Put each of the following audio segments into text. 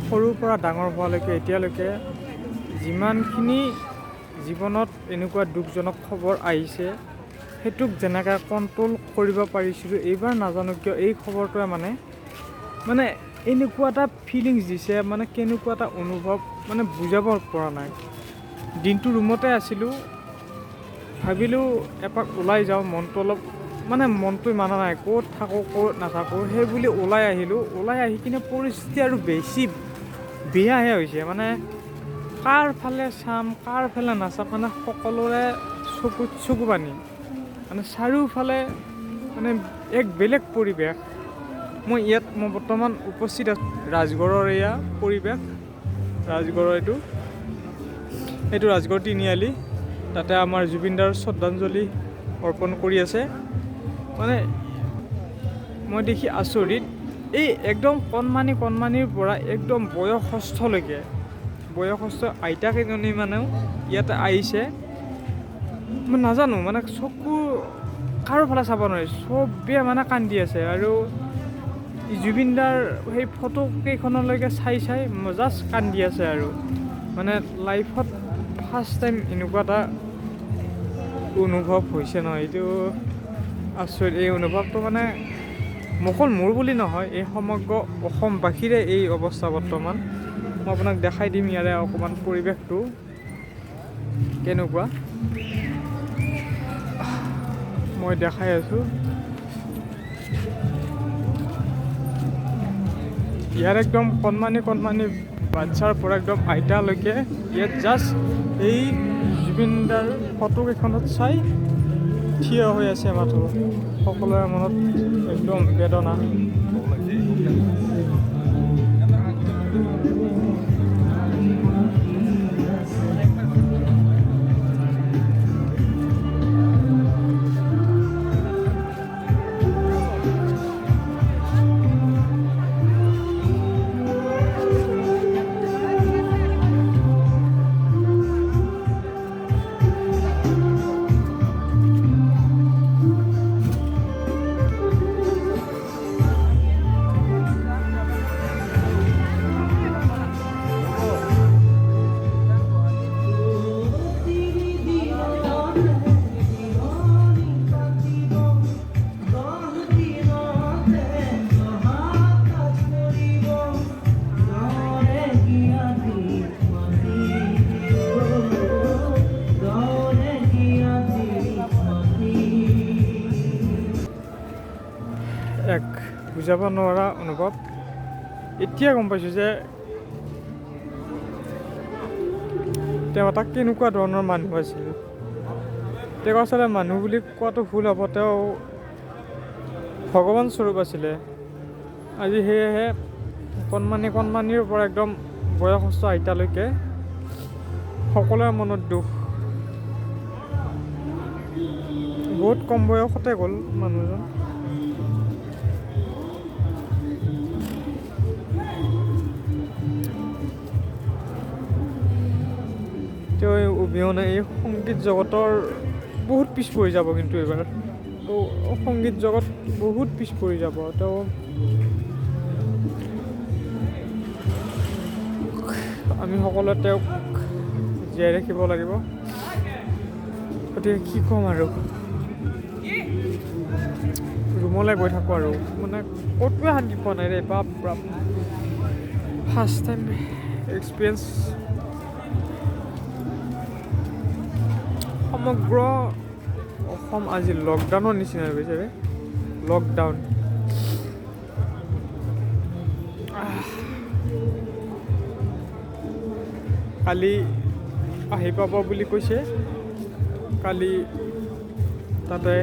সৰুৰ পৰা ডাঙৰ হোৱালৈকে এতিয়ালৈকে যিমানখিনি জীৱনত এনেকুৱা দুখজনক খবৰ আহিছে সেইটোক যেনেকৈ কণ্ট্ৰল কৰিব পাৰিছিলোঁ, এইবাৰ নাজানো কিয় এই খবৰটোৱে মানে এনেকুৱা এটা ফিলিংছ দিছে, মানে কেনেকুৱা এটা অনুভৱ মানে বুজাব পৰা নাই। দিনটো ৰুমতে আছিলোঁ, ভাবিলোঁ এপাক ওলাই যাওঁ, মনটো অলপ মানে মনটো মানা নাই, ক'ত থাকোঁ ক'ত নাথাকোঁ সেই বুলি ওলাই আহিলোঁ। ওলাই আহি কিনে পৰিস্থিতি আৰু বেছি বেয়াহে হৈছে, মানে কাৰ ফালে চাম কাৰ ফালে নাচাম, মানে সকলোৰে চকুত চকু পানী, মানে চাৰিওফালে মানে এক বেলেগ পৰিৱেশ। মই বৰ্তমান উপস্থিত আছোঁ ৰাজগড়ৰ এয়া পৰিৱেশ, ৰাজগড়ৰ এইটো ৰাজগড় তিনিআলি, তাতে আমাৰ জুবিনদাৰ শ্ৰদ্ধাঞ্জলি অৰ্পণ কৰি আছে। মানে মই দেখি আচৰিত, এই একদম কণমানিৰ পৰা একদম বয়সস্থ আইতাকেইজনী মানেও ইয়াতে আহিছে। মই নাজানো মানে চকু কাৰো ফালে চাব নোৱাৰি, চবেই মানে কান্দি আছে। আৰু জুবিনদাৰ সেই ফটো কেইখনলৈকে চাই জাষ্ট কান্দি আছে। আৰু মানে লাইফত ফাৰ্ষ্ট টাইম এনেকুৱা এটা অনুভৱ হৈছে নহয়, এইটো আচৰিত। এই অনুভৱটো মানে অকল মোৰ বুলি নহয়, এই সমগ্ৰ অসমবাসীৰে এই অৱস্থা বৰ্তমান। মই আপোনাক দেখাই দিম ইয়াৰে অকণমান পৰিৱেশটো কেনেকুৱা, মই দেখাই আছোঁ। ইয়াৰ একদম কণমানি বাচ্ছাৰ পৰা একদম আইতালৈকে ইয়াত জাষ্ট এই জুবিনদাৰ ফটো কেইখনত চাই থিয় হৈ আছে মাথো। সকলোৰে মনত একদম বেদনা। এক বুজাব নোৱাৰা অনুভৱ। এতিয়া গম পাইছোঁ যে তেওঁ এটা কেনেকুৱা ধৰণৰ মানুহ আছিল। তেওঁ আচলতে মানুহ বুলি কোৱাটো ভুল হ'ব, তেওঁ ভগৱান স্বৰূপ আছিলে। আজি সেয়েহে কণমানিৰ পৰা একদম বয়সস্থ আইতালৈকে সকলোৰে মনত দুখ। বহুত কম বয়সতে গ'ল মানুহজন। তেওঁ অবিহনে এই সংগীত জগতৰ বহুত পিছ পৰি যাব, কিন্তু এইবাৰ সংগীত জগত বহুত পিছ পৰি যাব। তেওঁ আমি সকলোৱে তেওঁক জীয়াই ৰাখিব লাগিব। গতিকে কি ক'ম আৰু, ৰুমলৈ গৈ থাকোঁ আৰু মানে ক'তোৱে শান্তি পোৱা নাই ৰে বাপ। First time experience. সমগ্ৰ অসম আজি লকডাউনৰ নিচিনা হৈ গৈছে ৰে, লকডাউন। কালি আহি পাব বুলি কৈছে। কালি তাতে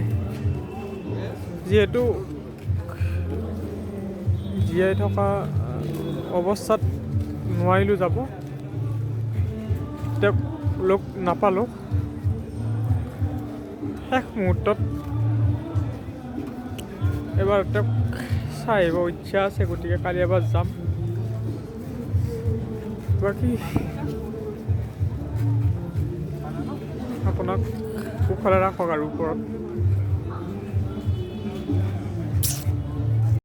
যিহেতু জীয়াই থকা অৱস্থাত নোৱাৰিলোঁ যাব, তেওঁক লগ নাপালোঁ। শেষ মুহূৰ্তত এবাৰ তেওঁক চাই আহিব ইচ্ছা আছে, গতিকে কালি এবাৰ যাম। বাকী আপোনাক কুশলে ৰাখক আৰু ওপৰত।